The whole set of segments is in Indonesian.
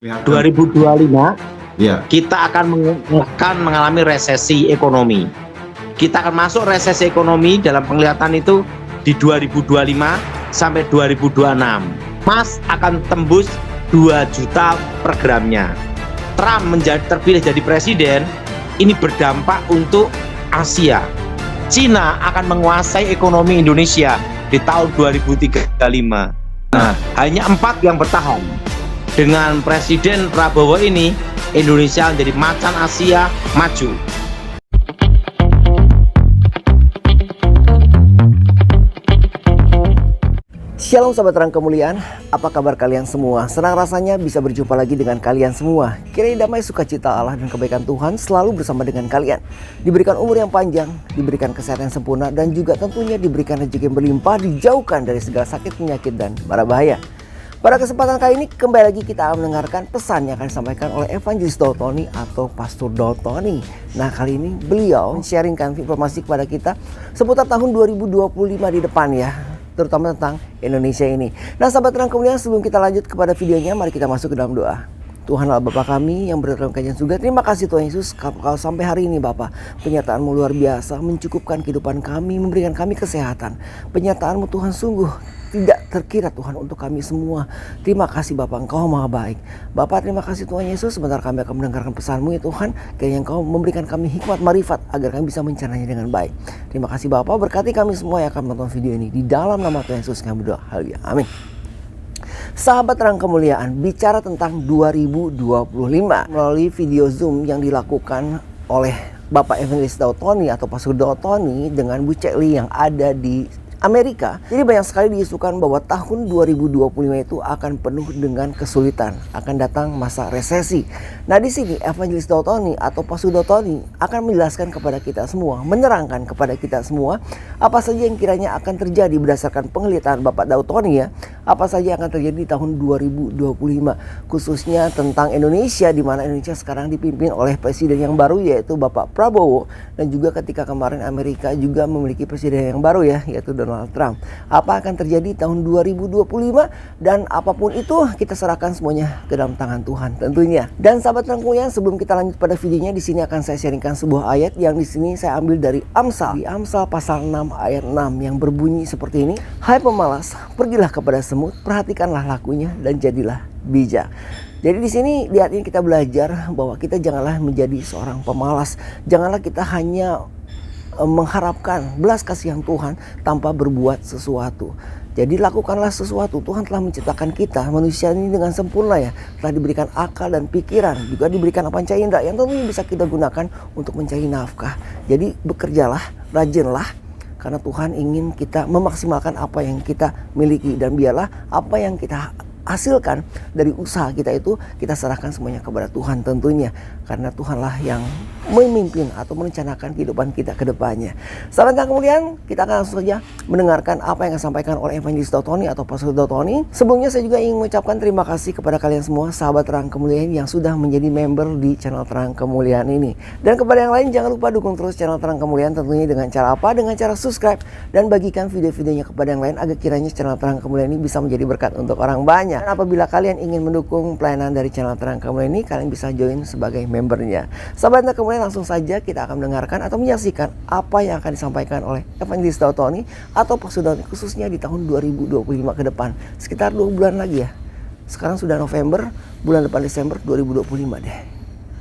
2025 Ya, kita akan mengalami resesi ekonomi. Kita akan masuk resesi ekonomi dalam penglihatan itu di 2025 sampai 2026. Emas akan tembus 2 juta per gramnya. Trump terpilih jadi presiden, ini berdampak untuk Asia. Cina akan menguasai ekonomi Indonesia di tahun 2035. Nah, hanya 4 yang bertahan. Dengan Presiden Prabowo ini, Indonesia menjadi macan Asia maju. Shalom sahabat terang kemuliaan, apa kabar kalian semua? Senang rasanya bisa berjumpa lagi dengan kalian semua. Kiranya damai sukacita Allah dan kebaikan Tuhan selalu bersama dengan kalian. Diberikan umur yang panjang, diberikan kesehatan yang sempurna, dan juga tentunya diberikan rezeki yang berlimpah, dijauhkan dari segala sakit, penyakit, dan mara bahaya. Pada kesempatan kali ini kembali lagi kita akan mendengarkan pesan yang akan disampaikan oleh Evangelis Daud-Tony atau Pastor Daud-Tony. Nah, kali ini beliau sharingkan informasi kepada kita seputar tahun 2025 di depan ya, terutama tentang Indonesia ini. Nah, sahabat terang kemuliaan, sebelum kita lanjut kepada videonya, mari kita masuk ke dalam doa. Tuhan Allah Bapa kami yang berada dalam kerajaan surga, terima kasih Tuhan Yesus kalau sampai hari ini Bapa, penyertaan-Mu luar biasa mencukupkan kehidupan kami, memberikan kami kesehatan. Penyertaan-Mu Tuhan sungguh tidak terkira Tuhan untuk kami semua. Terima kasih Bapak, Engkau maha baik. Bapak, terima kasih Tuhan Yesus, sebentar kami akan mendengarkan pesan-Mu ya Tuhan. Kiranya Engkau memberikan kami hikmat marifat agar kami bisa mencerna dengan baik. Terima kasih Bapak, berkati kami semua yang akan menonton video ini. Di dalam nama Tuhan Yesus kami berdoa, haleluya, amin. Sahabat terang kemuliaan, bicara tentang 2025 melalui video Zoom yang dilakukan oleh Bapak Evangelis Daud-Tony atau Pastor Daud-Tony dengan Bu Cekli yang ada di Amerika. Jadi banyak sekali diisukan bahwa tahun 2025 itu akan penuh dengan kesulitan, akan datang masa resesi. Nah, di sini Evangelis Daud-Tony atau Pastor Daud-Tony akan menjelaskan kepada kita semua, menerangkan kepada kita semua apa saja yang kiranya akan terjadi berdasarkan penglihatan Bapak Daud-Tony ya. Apa saja yang akan terjadi di tahun 2025, khususnya tentang Indonesia, di mana Indonesia sekarang dipimpin oleh presiden yang baru yaitu Bapak Prabowo, dan juga ketika kemarin Amerika juga memiliki presiden yang baru ya, yaitu Donald Trump. Apa akan terjadi tahun 2025, dan apapun itu kita serahkan semuanya ke dalam tangan Tuhan tentunya. Dan sahabat terangkulian, sebelum kita lanjut pada videonya, di sini akan saya sharingkan sebuah ayat yang di sini saya ambil dari Amsal. Di Amsal pasal 6 ayat 6 yang berbunyi seperti ini. Hai pemalas, pergilah kepada semut, perhatikanlah lakunya dan jadilah bijak. Jadi di sini di ayat ini kita belajar bahwa kita janganlah menjadi seorang pemalas. Janganlah kita hanya mengharapkan belas kasihan Tuhan tanpa berbuat sesuatu. Jadi lakukanlah sesuatu. Tuhan telah menciptakan kita manusia ini dengan sempurna ya. Telah diberikan akal dan pikiran, juga diberikan panca indera yang tentunya bisa kita gunakan untuk mencari nafkah. Jadi bekerjalah, rajinlah, karena Tuhan ingin kita memaksimalkan apa yang kita miliki, dan biarlah apa yang kita hasilkan dari usaha kita itu kita serahkan semuanya kepada Tuhan tentunya, karena Tuhanlah yang memimpin atau merencanakan kehidupan kita ke depannya. Sahabat yang kemudian, kita akan langsung saja mendengarkan apa yang disampaikan oleh Evangelis Daud-Tony atau Pastor Daud-Tony. Sebelumnya saya juga ingin mengucapkan terima kasih kepada kalian semua sahabat terang kemuliaan yang sudah menjadi member di channel terang kemuliaan ini. Dan kepada yang lain, jangan lupa dukung terus channel terang kemuliaan tentunya dengan cara apa? Dengan cara subscribe dan bagikan video-videonya kepada yang lain agar kiranya channel terang kemuliaan ini bisa menjadi berkat untuk orang banyak. Dan apabila kalian ingin mendukung pelayanan dari channel terang kemuliaan ini, kalian bisa join sebagai membernya. Sahabat terang kemuliaan, langsung saja kita akan mendengarkan atau menyaksikan apa yang akan disampaikan oleh Evangelis Daud-Tony atau Pastor Daud, khususnya di tahun 2025 ke depan. Sekitar 2 bulan lagi ya. Sekarang sudah November, bulan depan Desember 2025 deh.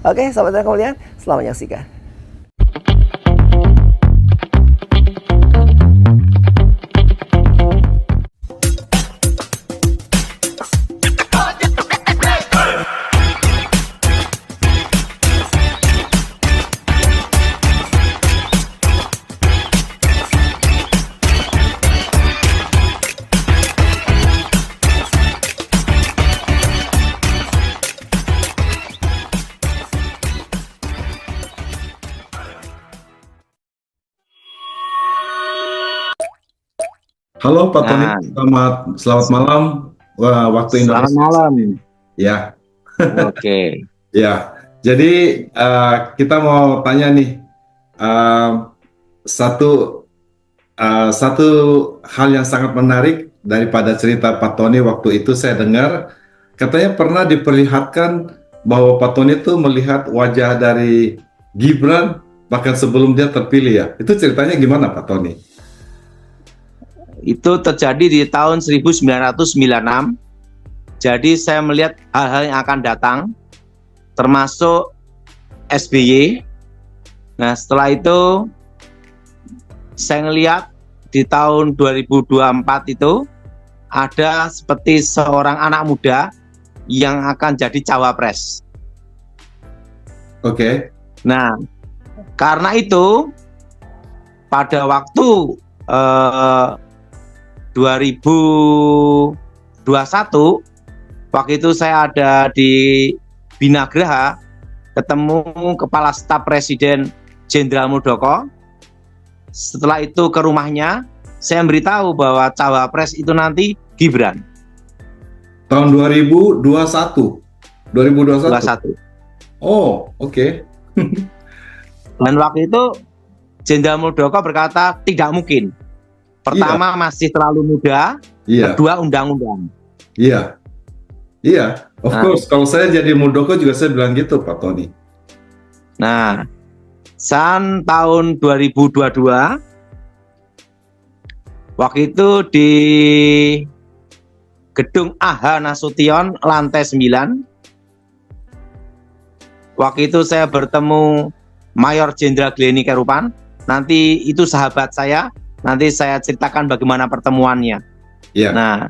Oke, sahabat terang kemuliaan, selamat menyaksikan. halo Pak Tony, selamat malam. Wah, waktu Selamat Indonesia. malam. Ya, Oke. ya. Jadi kita mau tanya nih, satu satu hal yang sangat menarik daripada cerita Pak Tony waktu itu saya dengar katanya pernah diperlihatkan bahwa Pak Tony itu melihat wajah dari Gibran bahkan sebelum dia terpilih ya. Itu ceritanya gimana Pak Tony? Itu terjadi di tahun 1996. Jadi saya melihat hal-hal yang akan datang, termasuk SBY. Nah, setelah itu saya melihat di tahun 2024 itu ada seperti seorang anak muda yang akan jadi cawapres. Oke. Nah, karena itu pada waktu 2021, waktu itu saya ada di Binagraha, ketemu Kepala Staf Presiden Jenderal Muldoko. Setelah itu ke rumahnya, saya memberitahu bahwa cawapres itu nanti Gibran. Tahun 2021. 2021. 21. Oh, oke. Dan waktu itu Jenderal Muldoko berkata tidak mungkin. Pertama masih terlalu muda, Iya. kedua undang-undang. Iya. Iya, of Nah. course. Kalau saya jadi Muldoko juga saya bilang gitu, Pak Tony. Nah, tahun 2022, waktu itu di Gedung AH Nasution lantai 9. Waktu itu saya bertemu Mayor Jenderal Glenny Kerupan. Nanti itu sahabat saya. Nanti saya ceritakan bagaimana pertemuannya. Iya. Nah,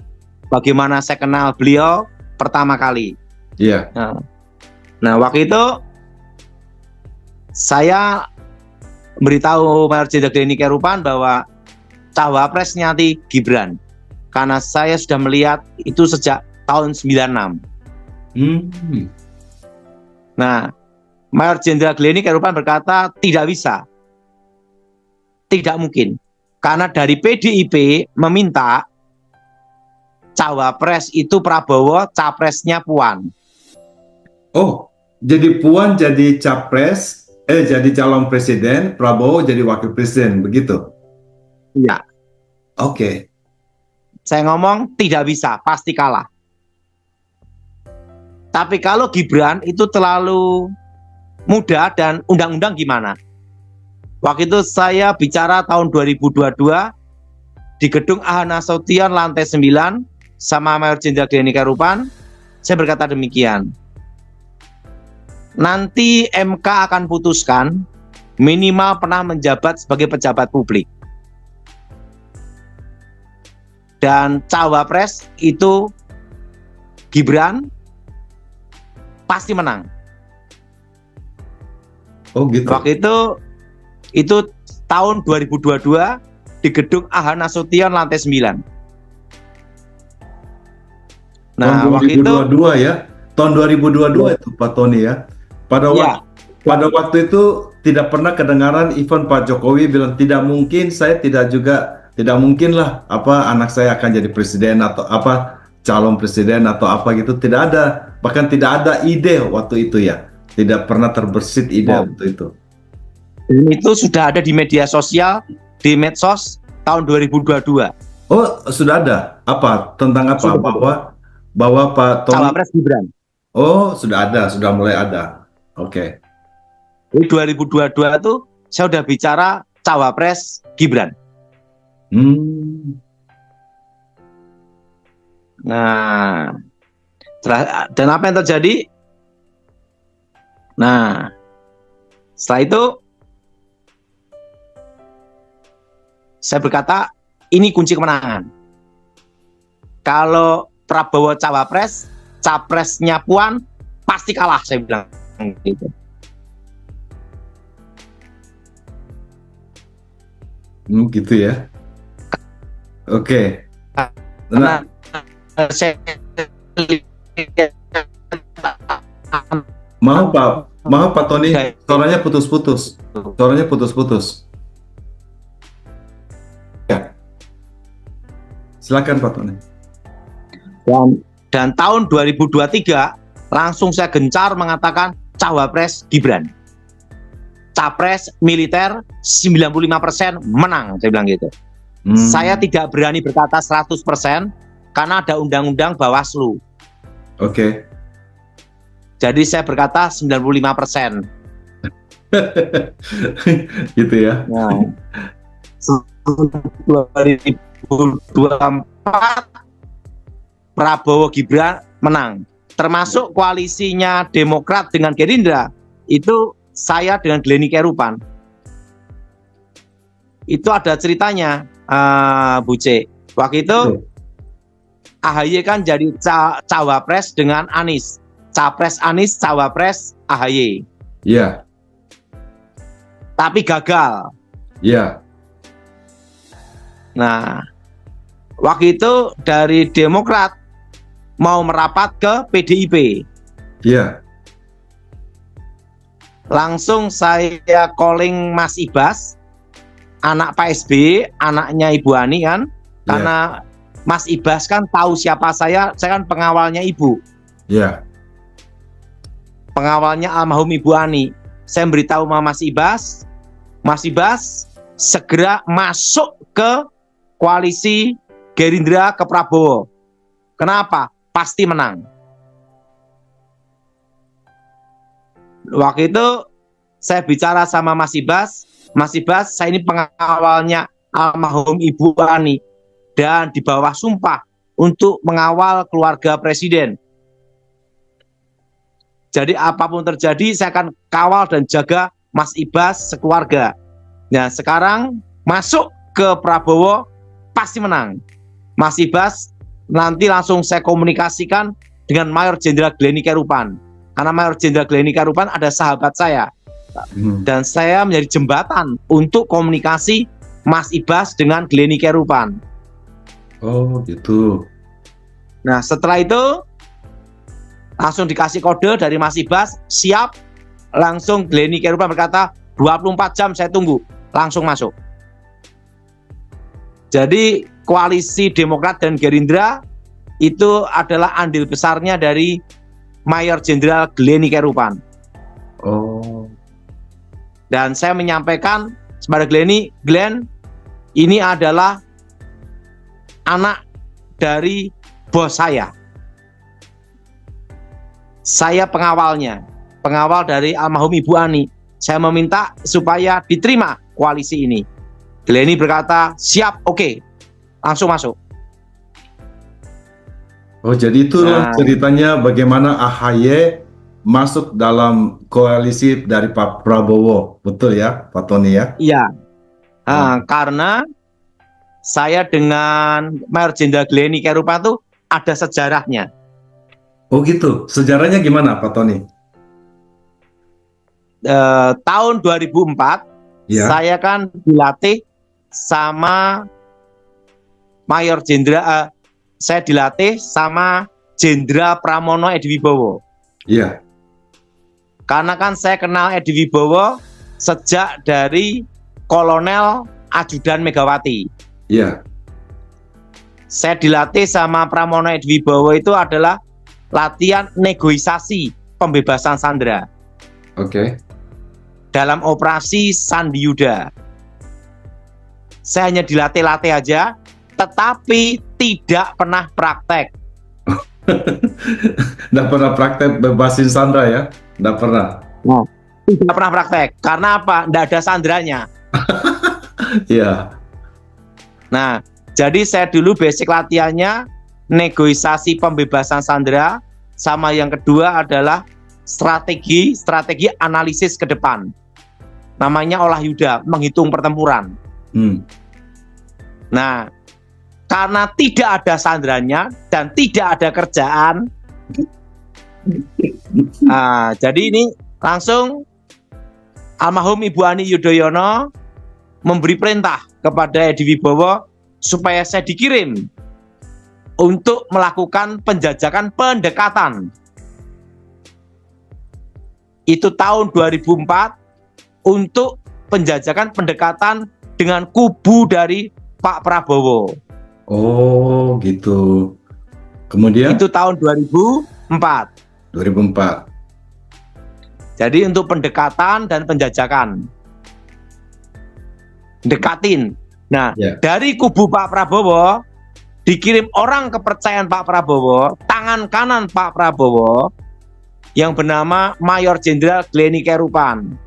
bagaimana saya kenal beliau pertama kali. Iya. Nah, waktu itu saya beritahu Mayor Jenderal Glenny Kerupan bahwa cawapresnya nanti Gibran. Karena saya sudah melihat itu sejak tahun 96. Nah, Mayor Jenderal Glenny Kerupan berkata tidak bisa. Tidak mungkin. Karena dari PDIP meminta cawapres itu Prabowo, capresnya Puan. Oh, jadi Puan jadi capres, jadi calon presiden, Prabowo jadi wakil presiden, begitu? Iya. Oke. Saya ngomong tidak bisa, pasti kalah. Tapi kalau Gibran itu terlalu muda dan undang-undang gimana? Waktu itu saya bicara tahun 2022 di Gedung AH Nasution lantai 9 sama Mayor Jenderal Glenny Kerupan. Saya berkata demikian. Nanti MK akan putuskan minimal pernah menjabat sebagai pejabat publik. Dan cawapres itu Gibran pasti menang. Oh gitu. Waktu itu tahun 2022 di Gedung AH Nasution lantai 9. Nah, tahun waktu itu 2022 ya. Tahun 2022 itu Pak Tony ya. Pada ya, waktu itu tidak pernah kedengaran even Pak Jokowi bilang tidak mungkin, saya tidak mungkin lah anak saya akan jadi presiden atau calon presiden atau apa gitu, tidak ada, bahkan tidak ada ide waktu itu ya, tidak pernah terbersit ide waktu itu. itu sudah ada di media sosial, di medsos tahun 2022. Oh sudah ada, tentang apa? Sudah. Bahwa Pak Tony Cawapres Gibran. Oh sudah ada, sudah mulai ada. Oke. Di 2022 itu saya sudah bicara cawapres Gibran. Nah, dan apa yang terjadi? Nah, setelah itu saya berkata ini kunci kemenangan. Kalau Prabowo cawapres, capresnya Puan pasti kalah, saya bilang gitu. Gitu ya. Oke. Nah, saya maaf Pak Tony, suaranya putus-putus. Ya. Silakan Pak Tony. Dan tahun 2023 langsung saya gencar mengatakan cawapres Gibran. Capres militer 95% menang, saya bilang gitu. Saya tidak berani berkata 100% karena ada undang-undang Bawaslu. Oke. Jadi saya berkata 95%. Gitu ya. Nah, 2024 Prabowo Gibran menang. Termasuk koalisinya Demokrat dengan Gerindra, itu saya dengan Glenny Kerupan. Itu ada ceritanya, Bu C. Waktu itu AHY kan jadi cawapres dengan Anies. Capres Anies, cawapres AHY. Iya. Tapi gagal. Iya. Nah, waktu itu dari Demokrat mau merapat ke PDIP. Iya. Langsung saya calling Mas Ibas, anak Pak SBY, anaknya Ibu Ani kan, karena Mas Ibas kan tahu siapa saya kan pengawalnya Ibu. Iya. Pengawalnya almarhum Ibu Ani. Saya beritahu sama Mas Ibas segera masuk ke koalisi Gerindra ke Prabowo. Kenapa? Pasti menang. Waktu itu saya bicara sama Mas Ibas, saya ini pengawalnya almarhum Ibu Ani dan di bawah sumpah untuk mengawal keluarga presiden. Jadi apapun terjadi saya akan kawal dan jaga Mas Ibas sekeluarga. Nah sekarang masuk ke Prabowo pasti menang. Mas Ibas nanti langsung saya komunikasikan dengan Mayor Jenderal Glenny Kerupan. Karena Mayor Jenderal Glenny Kerupan ada sahabat saya. Dan saya menjadi jembatan untuk komunikasi Mas Ibas dengan Glenny Kerupan. Oh gitu. Nah setelah itu langsung dikasih kode dari Mas Ibas, siap. Langsung Glenny Kerupan berkata 24 jam saya tunggu, langsung masuk. Jadi koalisi Demokrat dan Gerindra itu adalah andil besarnya dari Mayor Jenderal Glenny Kerupan. Oh. Dan saya menyampaikan kepada Glenn, ini adalah anak dari bos saya. Saya pengawalnya, pengawal dari almarhum Ibu Ani. Saya meminta supaya diterima koalisi ini. Glenny berkata, siap, oke, langsung masuk. Oh, jadi itulah ceritanya bagaimana AHY masuk dalam koalisi dari Pak Prabowo, betul ya, Pak Tony ya? Iya, karena saya dengan Mayor Jenderal Glenny Kerupan itu ada sejarahnya. Oh gitu, sejarahnya gimana Pak Tony? Tahun 2004, saya kan dilatih sama Mayor Jenderal, saya dilatih sama Jenderal Pramono Ediwibowo. Iya. Karena kan saya kenal Ediwibowo sejak dari Kolonel Ajudan Megawati. Iya. Saya dilatih sama Pramono Ediwibowo itu adalah latihan negosiasi pembebasan sandera. Oke. Dalam operasi Sandi Yuda. Saya hanya dilatih-latih aja, tetapi tidak pernah praktek. Nggak pernah praktek bebasin sandera ya? Nggak pernah? Nah, tidak pernah praktek. Karena apa? Nggak ada sandranya. Iya. Nah, jadi saya dulu basic latihannya negosiasi pembebasan sandera, sama yang kedua adalah strategi analisis ke depan. Namanya olah yuda, menghitung pertempuran. Nah, karena tidak ada sandranya dan tidak ada kerjaan, jadi ini langsung almarhum Ibu Ani Yudhoyono memberi perintah kepada Ediwibowo supaya saya dikirim untuk melakukan penjajakan pendekatan. Itu tahun 2004 untuk penjajakan pendekatan dengan kubu dari Pak Prabowo. Oh gitu. Kemudian? Itu tahun 2004. 2004. Jadi untuk pendekatan dan penjajakan. Dekatin. Nah, dari kubu Pak Prabowo dikirim orang kepercayaan Pak Prabowo, tangan tangan kanan Pak Prabowo yang bernama Mayor Jenderal Glenny Kerupan.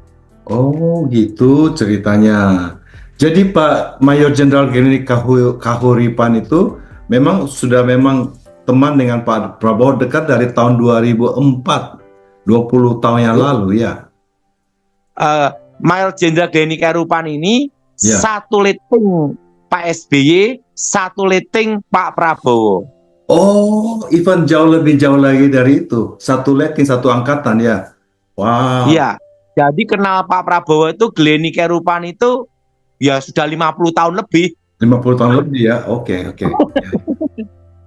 Oh, gitu ceritanya. Jadi Pak Mayor Jenderal Glenny Kahuripan itu sudah teman dengan Pak Prabowo dekat dari tahun 2004, 20 tahun yang lalu ya. Mayor Jenderal Glenny Kerupan ini Ya. satu leting Pak SBY, satu leting Pak Prabowo. Oh, even jauh lagi dari itu. Satu leting, satu angkatan ya. Wow. Iya. Jadi kenal Pak Prabowo itu Glenny Kerupan itu ya sudah 50 tahun lebih. 50 tahun lebih ya. Oke. Ya.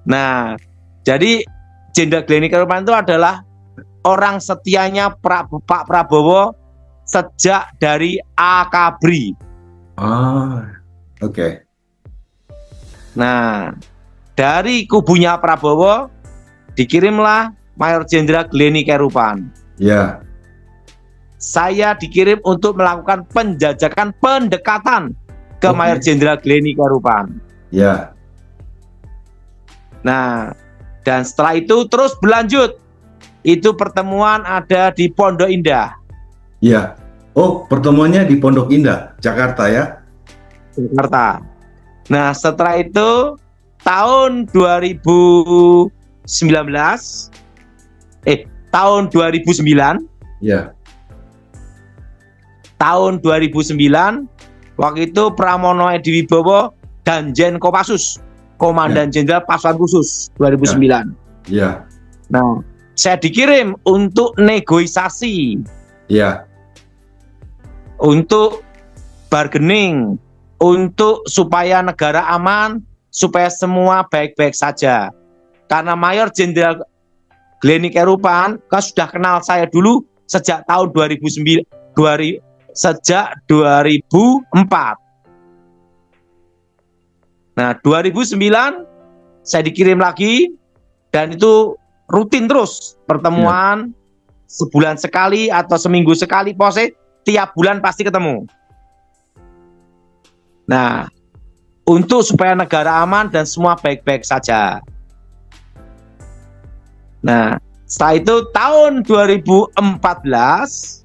Nah, jadi Jenderal Glenny Kerupan itu adalah orang setianya Pak Prabowo sejak dari Akabri. Oke. Nah, dari kubunya Prabowo dikirimlah Mayor Jenderal Glenny Kerupan. Ya. Saya dikirim untuk melakukan penjajakan pendekatan ke Oke. Mayor Jenderal Glenny Kerupan. Ya. Nah, dan setelah itu terus berlanjut. Itu pertemuan ada di Pondok Indah, Ya. Oh, pertemuannya di Pondok Indah, Jakarta ya. Jakarta. Nah, setelah itu tahun 2009, tahun 2009, Ya. tahun 2009, waktu itu Pramono Edi Wibowo dan Jen Kopassus, Komandan Jenderal Pasukan Khusus 2009. Ya. Nah, saya dikirim untuk negosiasi, Ya. untuk bargaining, untuk supaya negara aman, supaya semua baik-baik saja. Karena Mayor Jenderal Glenny Kerupan kan sudah kenal saya dulu sejak tahun 2004. Nah, 2009 saya dikirim lagi dan itu rutin terus pertemuan sebulan sekali atau seminggu sekali, pokoknya tiap bulan pasti ketemu. Nah, untuk supaya negara aman dan semua baik-baik saja. Nah, setelah itu tahun 2014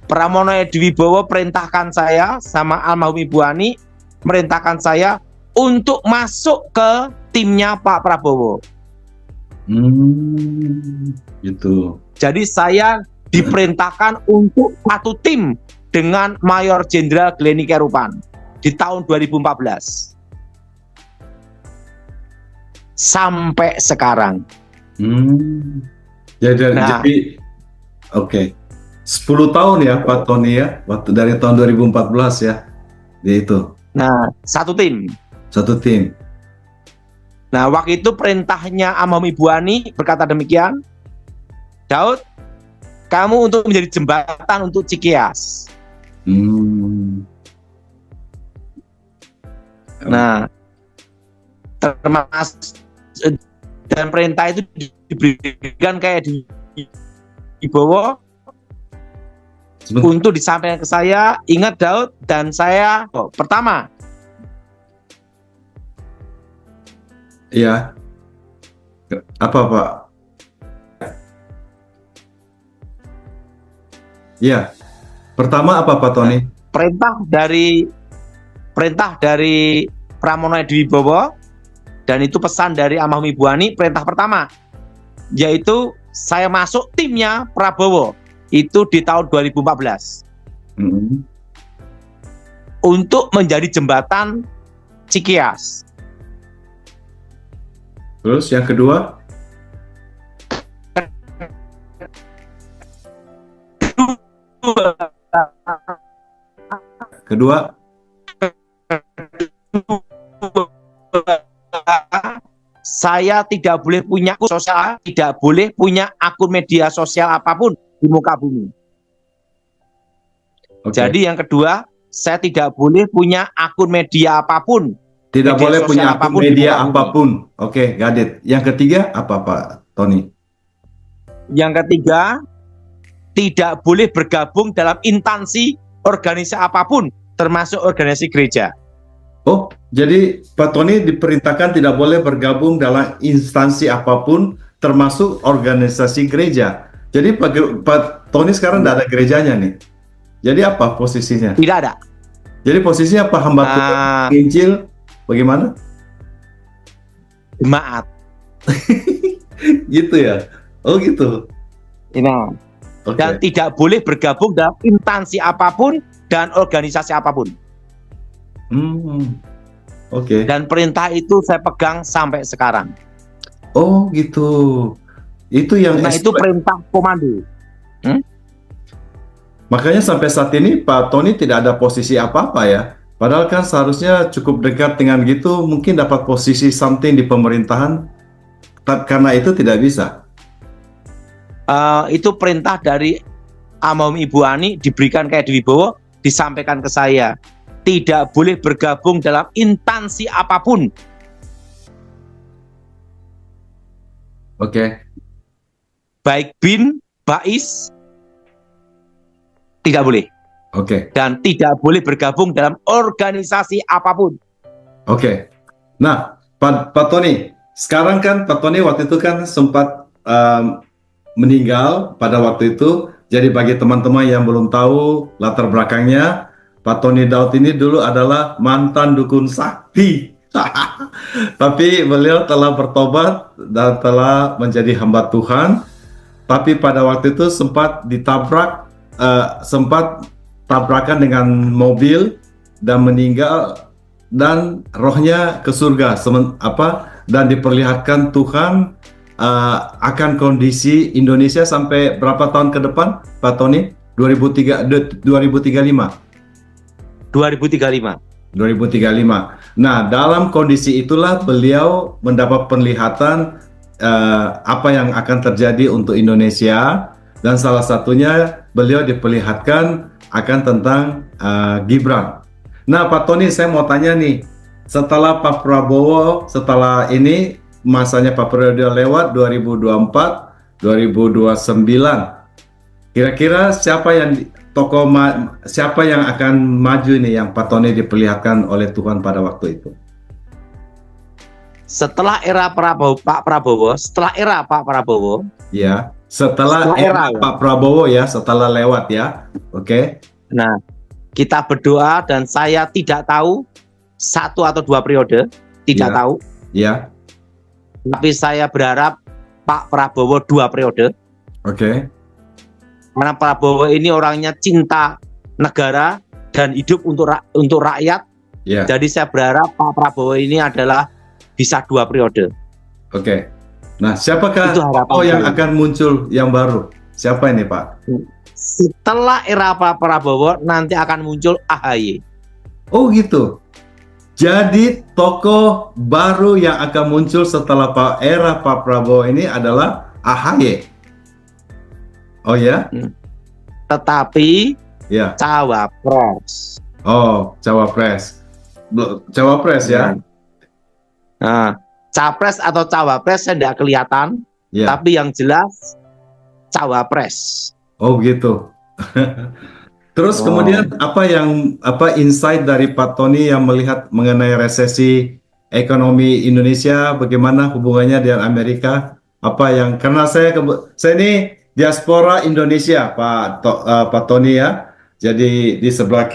Pramono Edi Wibowo perintahkan saya sama almarhum Ibu Ani merintahkan saya untuk masuk ke timnya Pak Prabowo. Gitu. Jadi saya diperintahkan untuk satu tim dengan Mayor Jenderal Glenny Kerupan di tahun 2014 sampai sekarang. Jadi Nah. oke. 10 tahun ya Pak Tony ya, waktu dari tahun 2014 ya. Dia itu Nah, satu tim. satu tim. Nah, waktu itu perintahnya almarhum Ibu Ani berkata demikian, Daud, kamu untuk menjadi jembatan untuk Cikias. Nah, termasuk dan perintah itu diberikan kayak di Wibowo untuk disampaikan ke saya, ingat Daud, dan saya pertama. Ya. Apa Pak? Ya. Pertama apa Pak Tony? Perintah dari Pramono Edi Wibowo dan itu pesan dari almarhum Ibu Ani, perintah pertama yaitu saya masuk timnya Prabowo itu di tahun 2014 untuk menjadi jembatan Cikias. Terus yang kedua? Kedua? Saya tidak boleh punya akun sosial, tidak boleh punya akun media sosial apapun di muka bumi. Oke. Jadi yang kedua, saya tidak boleh punya akun media apapun. Tidak media boleh sosial punya akun apapun di media muka bumi. apapun. Oke, got it. Yang ketiga apa Pak Tony? Yang ketiga, tidak boleh bergabung dalam instansi organisasi apapun, termasuk organisasi gereja. Oh, jadi Pak Tony diperintahkan tidak boleh bergabung dalam instansi apapun, termasuk organisasi gereja. Jadi Pak Tony sekarang tidak ada gerejanya nih. Jadi apa posisinya? Tidak ada. Jadi posisinya apa? Hamba Tuhan, Injil, bagaimana? Jemaat. Gitu ya? Oh gitu. Nah, Oke. dan tidak boleh bergabung dalam instansi apapun dan organisasi apapun. Oke. Dan perintah itu saya pegang sampai sekarang. Oh gitu. Itu yang Nah, itu perintah komando. Makanya sampai saat ini Pak Tony tidak ada posisi apa-apa ya. Padahal kan seharusnya cukup dekat dengan gitu, mungkin dapat posisi something di pemerintahan. Karena itu tidak bisa. Itu perintah dari almarhum Ibu Ani diberikan ke Edi Wibowo, disampaikan ke saya. Tidak boleh bergabung dalam instansi apapun. Oke. Baik BIN, BAIS, tidak boleh. Oke. Dan tidak boleh bergabung dalam organisasi apapun. Oke. Nah, Pak Tony, sekarang kan Pak Tony waktu itu kan sempat meninggal pada waktu itu. Jadi bagi teman-teman yang belum tahu latar belakangnya, Pak Tony Daud ini dulu adalah mantan dukun sakti. Tapi beliau telah bertobat dan telah menjadi hamba Tuhan. Tapi pada waktu itu sempat ditabrak, sempat tabrakan dengan mobil dan meninggal, dan rohnya ke surga dan diperlihatkan Tuhan akan kondisi Indonesia sampai berapa tahun ke depan, Pak Tony? 2035. 2035. Nah, dalam kondisi itulah beliau mendapat penglihatan apa yang akan terjadi untuk Indonesia, dan salah satunya beliau diperlihatkan akan tentang Gibran. Nah, Pak Tony, saya mau tanya nih, setelah Pak Prabowo, setelah ini masanya Pak Prabowo lewat 2024, 2029, kira-kira siapa yang akan maju ini yang Pak Tony diperlihatkan oleh Tuhan pada waktu itu? Setelah era Pak Prabowo, Ya, setelah era Pak Prabowo ya, setelah lewat ya. Oke. Nah, kita berdoa dan saya tidak tahu 1 atau 2 periode, tidak tahu. Ya. Tapi saya berharap Pak Prabowo 2 periode. Oke. Karena Prabowo ini orangnya cinta negara dan hidup untuk rakyat. Ya. Jadi saya berharap Pak Prabowo ini adalah bisa 2 periode. Oke. Nah, siapakah yang akan muncul yang baru? Siapa ini, Pak? Setelah era Pak Prabowo nanti akan muncul AHY. Oh gitu. Jadi tokoh baru yang akan muncul setelah era Pak Prabowo ini adalah AHY. Oh ya? Tetapi ya, cawapres. Oh, cawapres. Cawapres ya. Nah, capres atau cawapres saya tidak kelihatan, tapi yang jelas cawapres. Oh gitu. Terus kemudian apa insight dari Pak Tony yang melihat mengenai resesi ekonomi Indonesia, bagaimana hubungannya dengan Amerika? Karena saya ini diaspora Indonesia, Pak Tony ya. Jadi di sebelah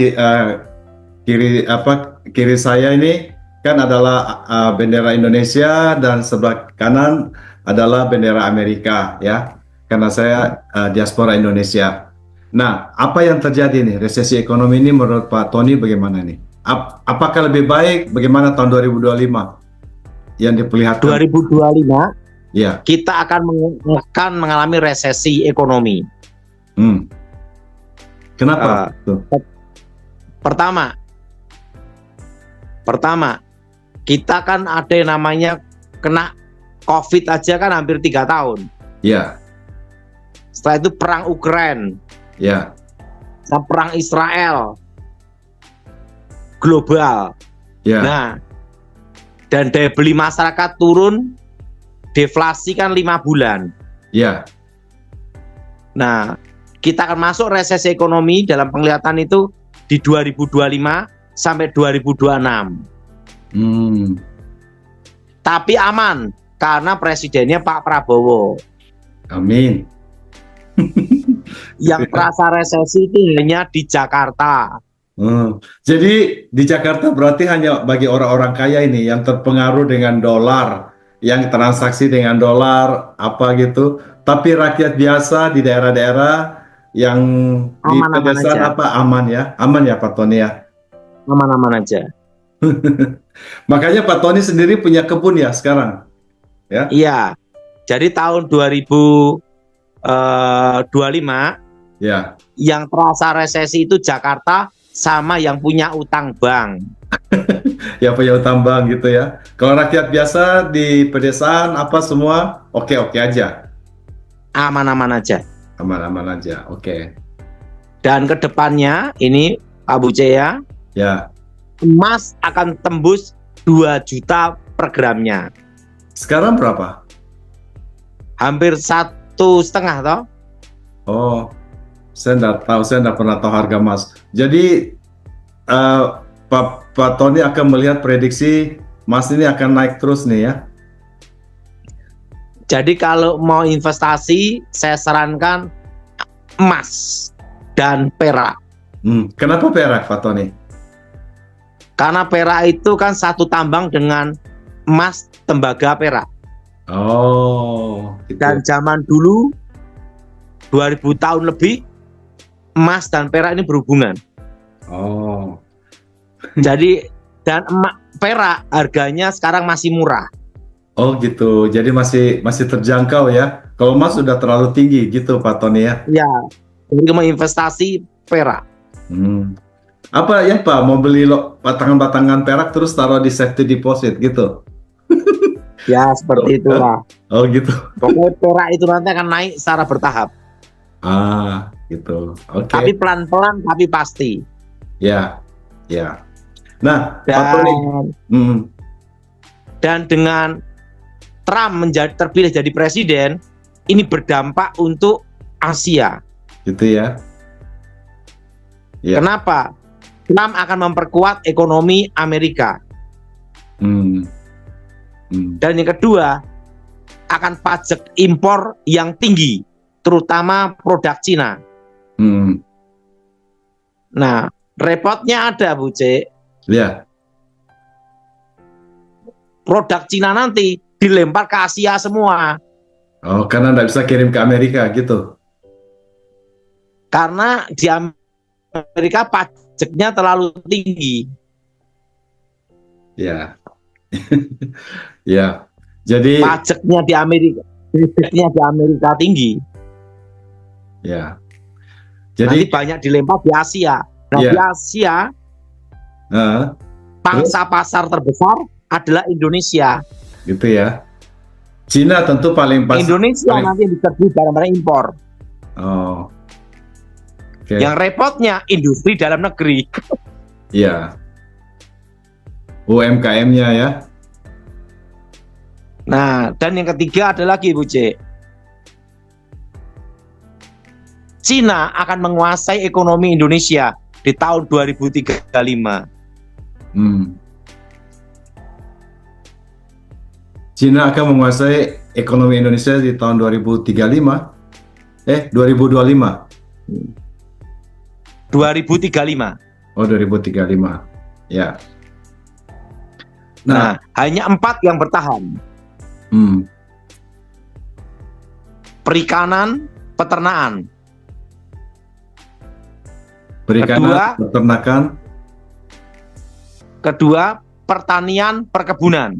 kiri saya ini kan adalah bendera Indonesia, dan sebelah kanan adalah bendera Amerika ya. Karena saya diaspora Indonesia. Nah, apa yang terjadi nih? Resesi ekonomi ini menurut Pak Tony bagaimana nih? Apakah lebih baik? Bagaimana tahun 2025 yang diperlihatkan? 2025 ya, kita akan mengalami resesi ekonomi. Kenapa? Pertama, kita kan ada yang namanya kena COVID aja kan hampir 3 tahun. Ya. Setelah itu perang Ukraina. Ya. Perang Israel. Global. Ya. Nah, dan daya beli masyarakat turun, deflasi kan 5 bulan. Ya. Nah, kita akan masuk resesi ekonomi dalam penglihatan itu di 2025 sampai 2026. Hmm. Tapi aman karena presidennya Pak Prabowo. Amin. Yang terasa resesi itu hanya di Jakarta. Jadi di Jakarta berarti hanya bagi orang-orang kaya ini yang terpengaruh dengan dolar, yang transaksi dengan dolar apa gitu. Tapi rakyat biasa di daerah-daerah yang di Aman-aman pedesaan aja. apa aman ya Pak Tony ya. Aman-aman aja. Makanya Pak Tony sendiri punya kebun ya sekarang, ya? Iya. Jadi tahun 2025 Ya. yang terasa resesi itu Jakarta sama yang punya utang bank. Ya punya utang bank gitu ya. Kalau rakyat biasa di pedesaan apa semua oke-oke aja. Aman-aman aja. Aman-aman aja. Oke. Dan kedepannya ini Pak Buce Ya. emas akan tembus 2 juta per gramnya. Sekarang berapa? Hampir 1,5 toh. Oh, saya nggak tahu, saya nggak pernah tahu harga emas. Jadi Pak Tony akan melihat prediksi emas ini akan naik terus nih ya. Jadi kalau mau investasi, saya sarankan emas dan perak. Kenapa perak, Pak Tony? Karena perak itu kan satu tambang dengan emas tembaga perak. Oh, gitu. Dan zaman dulu 2000 tahun lebih emas dan perak ini berhubungan. Oh, Jadi dan perak harganya sekarang masih murah. oh gitu. Jadi masih terjangkau ya. Kalau emas sudah terlalu tinggi gitu, Pak Tony ya. Ya, jadi mau investasi perak. Apa ya Pak, mau beli batangan-batangan perak terus taruh di safety deposit gitu? Ya, seperti itulah. Oh gitu. Pokoknya perak itu nanti akan naik secara bertahap. Ah, gitu. Oke. Tapi pelan-pelan tapi pasti. Ya, ya. Nah, Pak Tony. Dan dengan Trump terpilih jadi presiden, ini berdampak untuk Asia. Gitu ya. Ya. Kenapa? Trump akan memperkuat ekonomi Amerika. Dan yang kedua, akan pajak impor yang tinggi, terutama produk Cina. Nah, repotnya ada, Bu C. Ya. Produk Cina nanti dilempar ke Asia semua. Oh, karena nggak bisa kirim ke Amerika gitu. Karena di Amerika pajaknya terlalu tinggi. Ya. Ya. Jadi Pajaknya di Amerika tinggi. ya. Nanti Jadi banyak dilempar di Asia. Nah, Ya. di Asia pangsa pasar terbesar adalah Indonesia. gitu ya. Cina tentu paling Indonesia nanti yang diserbu barang-barang impor. Oh. Oke. Yang repotnya industri dalam negeri. Ya. UMKM-nya ya. Nah, dan yang ketiga ada lagi, Bu C. Cina akan menguasai ekonomi Indonesia di tahun 2035. Cina akan menguasai ekonomi Indonesia di tahun 2035. 2025. 2035. Oh, 2035. Ya. Nah, hanya 4 yang bertahan. Perikanan, peternakan. Perikanan, peternakan. Kedua, pertanian, perkebunan.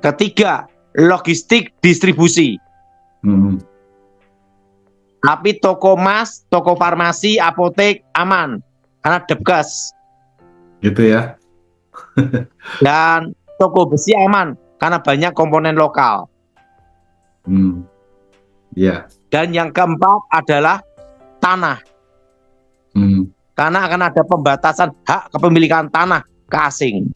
Ketiga, logistik, distribusi. Tapi toko emas, toko farmasi, apotek aman karena Debkes. Gitu ya. Dan toko besi aman karena banyak komponen lokal. Ya. Dan yang keempat adalah tanah. Karena akan ada pembatasan hak kepemilikan tanah ke asing.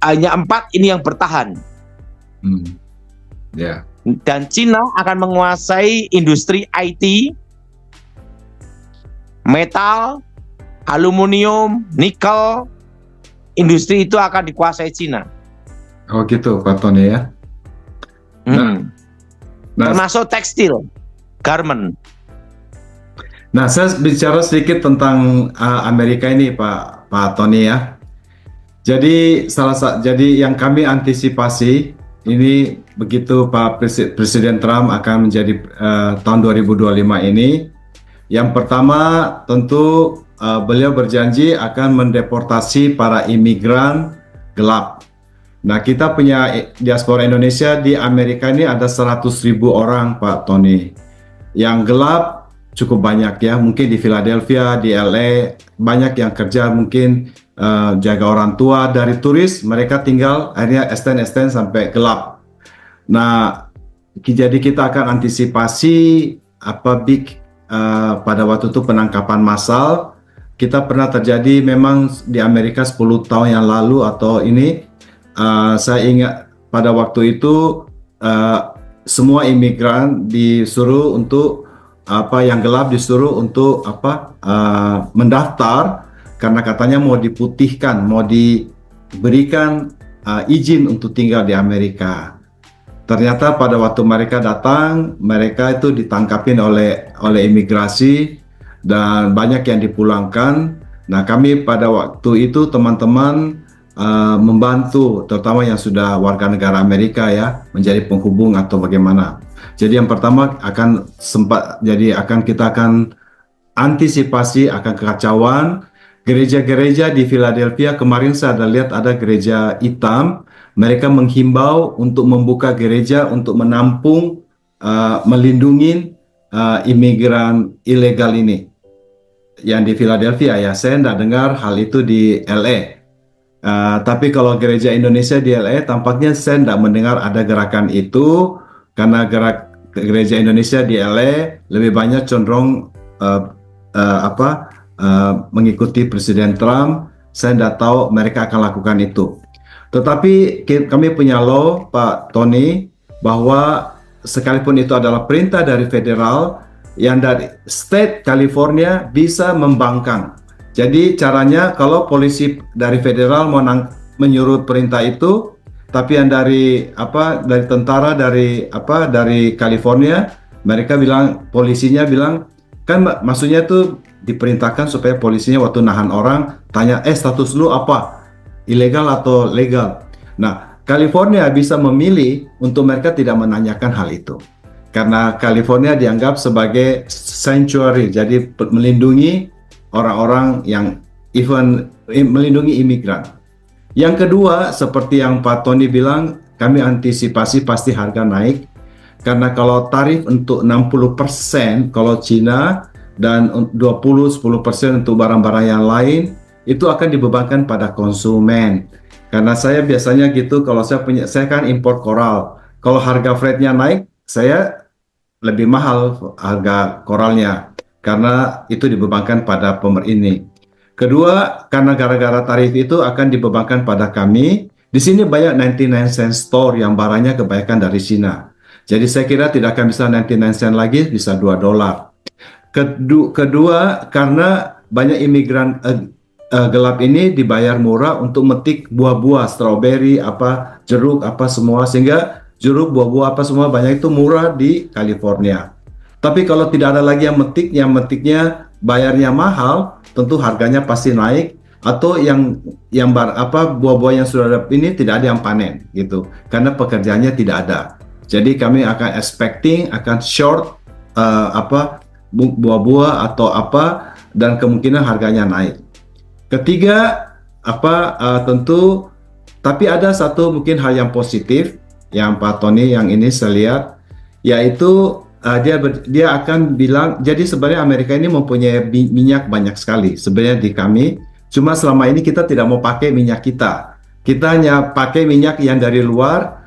Hanya 4 ini yang bertahan. Ya. Dan Cina akan menguasai industri IT, metal, aluminium, nikel, industri itu akan dikuasai Cina. Oh gitu, Pak Tony ya. Hmm. Nah, Termasuk tekstil, garment. nah, saya bicara sedikit tentang Amerika ini, Pak Tony ya. Jadi jadi yang kami antisipasi ini begitu Presiden Trump akan menjadi tahun 2025 ini. Yang pertama tentu beliau berjanji akan mendeportasi para imigran gelap. Nah, kita punya diaspora Indonesia di Amerika ini ada 100.000 orang, Pak Tony. Yang gelap cukup banyak ya, mungkin di Philadelphia, di LA, banyak yang kerja mungkin jaga orang tua dari turis, mereka tinggal akhirnya extend sampai gelap. Nah, jadi kita akan antisipasi pada waktu itu penangkapan massal. Kita pernah terjadi memang di Amerika 10 tahun yang lalu atau ini. Saya ingat pada waktu itu semua imigran disuruh untuk yang gelap disuruh untuk mendaftar karena katanya mau diputihkan, mau diberikan izin untuk tinggal di Amerika. Ternyata pada waktu mereka datang, mereka itu ditangkapin oleh imigrasi dan banyak yang dipulangkan. Nah, kami pada waktu itu teman-teman membantu, terutama yang sudah warga negara Amerika ya, menjadi penghubung atau bagaimana. Jadi yang pertama kita akan antisipasi akan kekacauan. Gereja-gereja di Philadelphia kemarin saya lihat ada gereja hitam, mereka menghimbau untuk membuka gereja untuk menampung, melindungi imigran ilegal ini. Yang di Philadelphia ya, saya tidak dengar hal itu di LA. Tapi kalau gereja Indonesia di LA tampaknya saya tidak mendengar ada gerakan itu karena gereja Indonesia di LA lebih banyak cenderung mengikuti Presiden Trump. Saya tidak tahu mereka akan lakukan itu. Tetapi kami punya law, Pak Tony, bahwa sekalipun itu adalah perintah dari federal, yang dari state California bisa membangkang. Jadi caranya kalau polisi dari federal menyuruh perintah itu, tapi yang dari tentara dari California, mereka bilang, polisinya bilang, kan maksudnya itu diperintahkan supaya polisinya waktu nahan orang tanya, status lu apa? Ilegal atau legal? Nah, California bisa memilih untuk mereka tidak menanyakan hal itu. Karena California dianggap sebagai sanctuary, jadi melindungi orang-orang yang melindungi imigran. Yang kedua, seperti yang Pak Tony bilang, kami antisipasi pasti harga naik. Karena kalau tarif untuk 60% kalau Cina dan 10% untuk barang-barang yang lain, itu akan dibebankan pada konsumen. Karena saya biasanya gitu, kalau saya kan impor koral. Kalau harga freight-nya naik, saya lebih mahal harga koralnya. Karena itu dibebankan pada ini. Kedua, karena gara-gara tarif itu akan dibebankan pada kami. Di sini banyak 99 cent store yang barangnya kebanyakan dari Cina. Jadi saya kira tidak akan bisa 99 cent lagi, bisa $2. Kedua, karena banyak imigran gelap ini dibayar murah untuk metik buah-buah, strawberry, jeruk, semua, sehingga jeruk, buah-buah semua banyak itu murah di California. Tapi kalau tidak ada lagi yang metiknya bayarnya mahal, tentu harganya pasti naik. Atau buah-buah yang sudah ada ini tidak ada yang panen gitu, karena pekerjaannya tidak ada. Jadi kami akan akan short buah-buah atau dan kemungkinan harganya naik. Ketiga, tentu, tapi ada satu mungkin hal yang positif yang Pak Tony yang ini saya lihat, yaitu dia akan bilang, jadi sebenarnya Amerika ini mempunyai minyak banyak sekali sebenarnya di kami, cuma selama ini kita tidak mau pakai minyak kita hanya pakai minyak yang dari luar,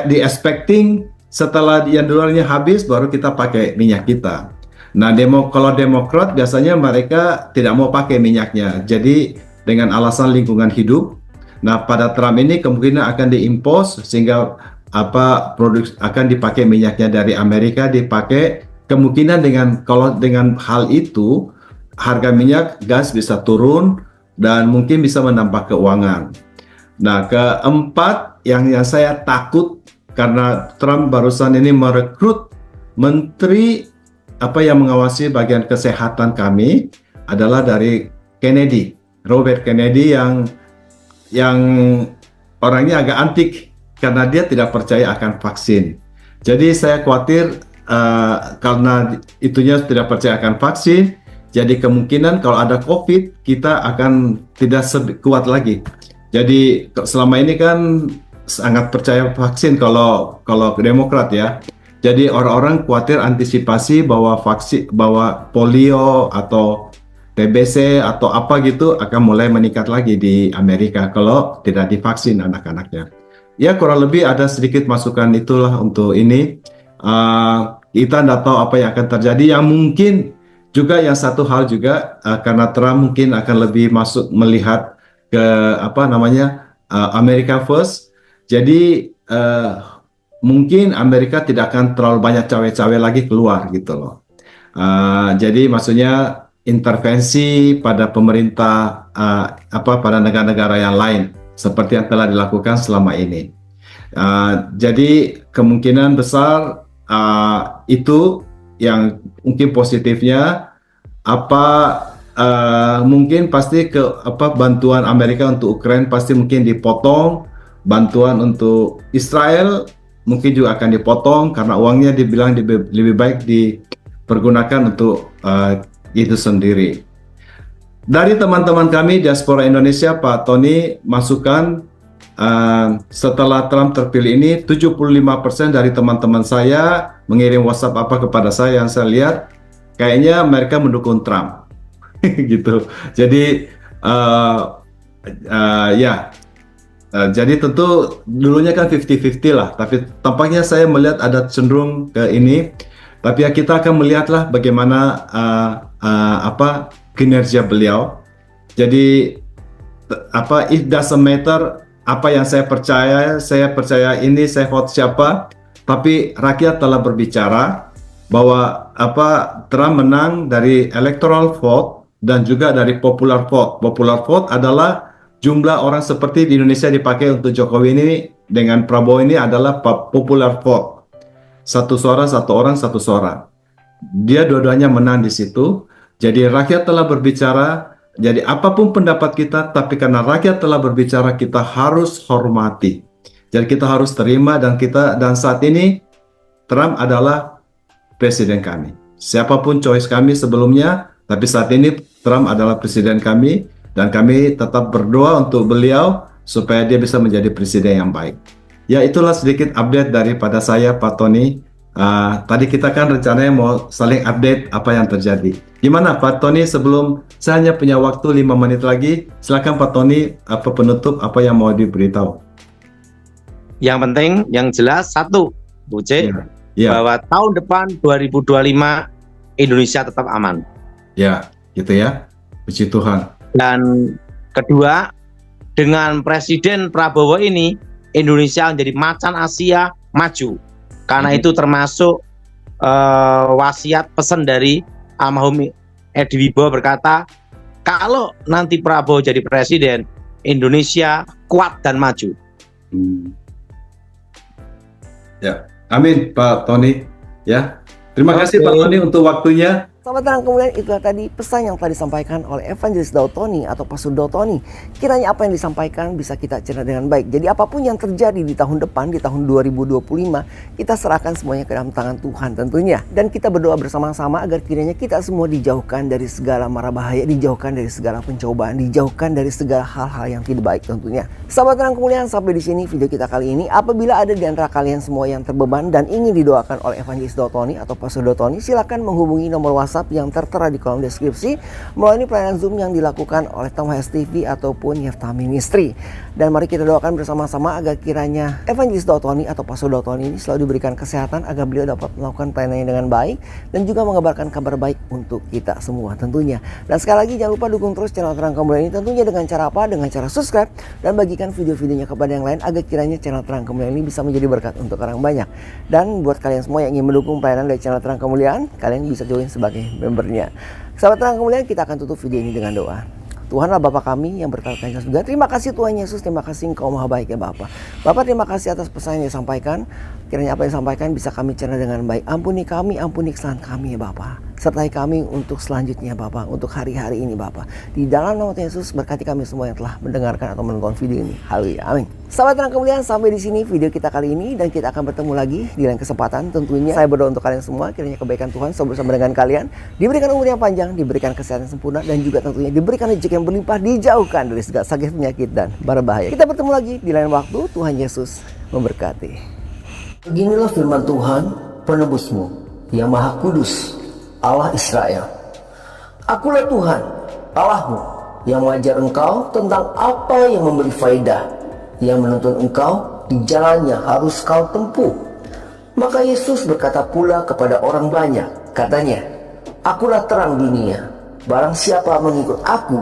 di expecting setelah yang luarnya habis baru kita pakai minyak kita. Nah, kalau Demokrat biasanya mereka tidak mau pakai minyaknya, jadi dengan alasan lingkungan hidup. Nah, pada Trump ini kemungkinan akan diimpos sehingga produk akan dipakai minyaknya dari Amerika dipakai. Kemungkinan dengan hal itu harga minyak gas bisa turun dan mungkin bisa menambah keuangan. Nah, keempat yang saya takut karena Trump barusan ini merekrut menteri yang mengawasi bagian kesehatan kami adalah dari Kennedy, Robert Kennedy yang orangnya agak antik karena dia tidak percaya akan vaksin. Jadi saya khawatir karena itunya tidak percaya akan vaksin, jadi kemungkinan kalau ada COVID kita akan tidak kuat lagi. Jadi selama ini kan sangat percaya vaksin kalau Demokrat ya. Jadi orang-orang khawatir antisipasi bahwa polio atau TBC atau apa gitu akan mulai meningkat lagi di Amerika kalau tidak divaksin anak-anaknya. Ya kurang lebih ada sedikit masukan itulah untuk ini. Kita tidak tahu apa yang akan terjadi. Yang mungkin juga yang satu hal juga karena Trump mungkin akan lebih masuk melihat ke America First. Jadi mungkin Amerika tidak akan terlalu banyak cawe-cawe lagi keluar gitu loh. Jadi maksudnya intervensi pada pemerintah pada negara-negara yang lain seperti yang telah dilakukan selama ini. Jadi kemungkinan besar itu yang mungkin positifnya mungkin pasti bantuan Amerika untuk Ukraina pasti mungkin dipotong, bantuan untuk Israel mungkin juga akan dipotong karena uangnya dibilang lebih baik dipergunakan untuk itu sendiri. Dari teman-teman kami diaspora Indonesia, Pak Tony masukkan setelah Trump terpilih ini 75% dari teman-teman saya mengirim WhatsApp kepada saya yang saya lihat kayaknya mereka mendukung Trump gitu. Jadi jadi tentu dulunya kan 50-50 lah, tapi tampaknya saya melihat ada cenderung ke ini. Tapi ya kita akan melihatlah bagaimana kinerja beliau. Jadi it doesn't matter apa yang saya percaya ini saya vote siapa, tapi rakyat telah berbicara bahwa Trump menang dari electoral vote dan juga dari popular vote. Popular vote adalah jumlah orang seperti di Indonesia dipakai untuk Jokowi ini dengan Prabowo ini adalah popular vote. Satu suara, satu orang, satu suara. Dia dua-duanya menang di situ. Jadi rakyat telah berbicara. Jadi apapun pendapat kita, tapi karena rakyat telah berbicara, kita harus hormati. Jadi kita harus terima dan saat ini Trump adalah presiden kami. Siapapun choice kami sebelumnya, tapi saat ini Trump adalah presiden kami. Dan kami tetap berdoa untuk beliau supaya dia bisa menjadi presiden yang baik. Ya itulah sedikit update daripada saya Pak Tony. Tadi kita kan rencananya mau saling update apa yang terjadi. Gimana Pak Tony, sebelum saya hanya punya waktu 5 menit lagi, silakan Pak Tony penutup apa yang mau diberitahu. Yang penting, yang jelas satu, Bu C, bahwa tahun depan 2025 Indonesia tetap aman. Ya, gitu ya. Puji Tuhan. Dan kedua, dengan Presiden Prabowo ini, Indonesia menjadi macan Asia maju. Karena itu termasuk wasiat pesan dari almarhum Edi Wibowo berkata, kalau nanti Prabowo jadi presiden, Indonesia kuat dan maju. Ya, amin Pak Tony. Ya, terima kasih Pak Tony untuk waktunya. Sahabat Terang Kemuliaan, itulah tadi pesan yang telah disampaikan oleh Evangelis Daud Tony atau Pastor Daud Tony. Kiranya apa yang disampaikan bisa kita cerna dengan baik. Jadi apapun yang terjadi di tahun depan, di tahun 2025, kita serahkan semuanya ke dalam tangan Tuhan tentunya. Dan kita berdoa bersama-sama agar kiranya kita semua dijauhkan dari segala mara bahaya, dijauhkan dari segala pencobaan, dijauhkan dari segala hal-hal yang tidak baik tentunya. Sahabat Terang Kemuliaan, sampai di sini video kita kali ini. Apabila ada di antara kalian semua yang terbeban dan ingin didoakan oleh Evangelis Daud Tony atau Pastor Daud Tony, silakan menghubungi nomor WhatsApp yang tertera di kolom deskripsi melalui pelayanan Zoom yang dilakukan oleh Tamwahas TV ataupun Yefta Ministry. Dan mari kita doakan bersama-sama agar kiranya Evangelis Daud Tony atau Pastor Daud Tony ini selalu diberikan kesehatan agar beliau dapat melakukan pelayanannya dengan baik dan juga mengabarkan kabar baik untuk kita semua tentunya. Dan sekali lagi jangan lupa dukung terus channel Terang Kemuliaan ini tentunya dengan cara apa? Dengan cara subscribe dan bagikan video-videonya kepada yang lain agar kiranya channel Terang Kemuliaan ini bisa menjadi berkat untuk orang banyak. Dan buat kalian semua yang ingin mendukung pelayanan dari channel Terang Kemuliaan, kalian bisa join sebagai membernya. Sahabat terang kemuliaan, kita akan tutup video ini dengan doa. Tuhanlah Bapa kami yang berkata di surga. Terima kasih Tuhan Yesus, terima kasih Engkau maha baik ya Bapa. Bapa, terima kasih atas pesan yang disampaikan. Kiranya apa yang disampaikan bisa kami cerna dengan baik. Ampuni kami, ampuni kesalahan kami ya Bapa. Sertai kami untuk selanjutnya Bapa, untuk hari-hari ini Bapa. Di dalam nama Tuhan Yesus, berkati kami semua yang telah mendengarkan atau menonton video ini. Haleluya, amin. Sahabat terang kemuliaan, sampai di sini video kita kali ini, dan kita akan bertemu lagi di lain kesempatan. Tentunya saya berdoa untuk kalian semua, kiranya kebaikan Tuhan selalu bersama dengan kalian, diberikan umur yang panjang, diberikan kesehatan sempurna, dan juga tentunya diberikan rezeki yang berlimpah, dijauhkan dari segala sakit, penyakit, dan berbahaya. Kita bertemu lagi di lain waktu. Tuhan Yesus memberkati. Beginilah firman Tuhan, penebusmu, yang maha kudus, Allah Israel. Akulah Tuhan, Allahmu, yang mengajar engkau tentang apa yang memberi faedah, yang menuntun engkau di jalan yang harus kau tempuh. Maka Yesus berkata pula kepada orang banyak, katanya, Akulah terang dunia, barang siapa mengikut aku,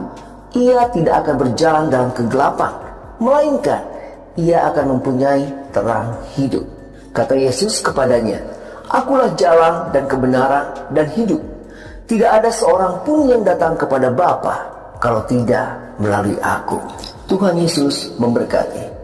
ia tidak akan berjalan dalam kegelapan, melainkan ia akan mempunyai terang hidup. Kata Yesus kepadanya, Akulah jalan dan kebenaran dan hidup. Tidak ada seorang pun yang datang kepada Bapa kalau tidak melalui aku. Tuhan Yesus memberkati.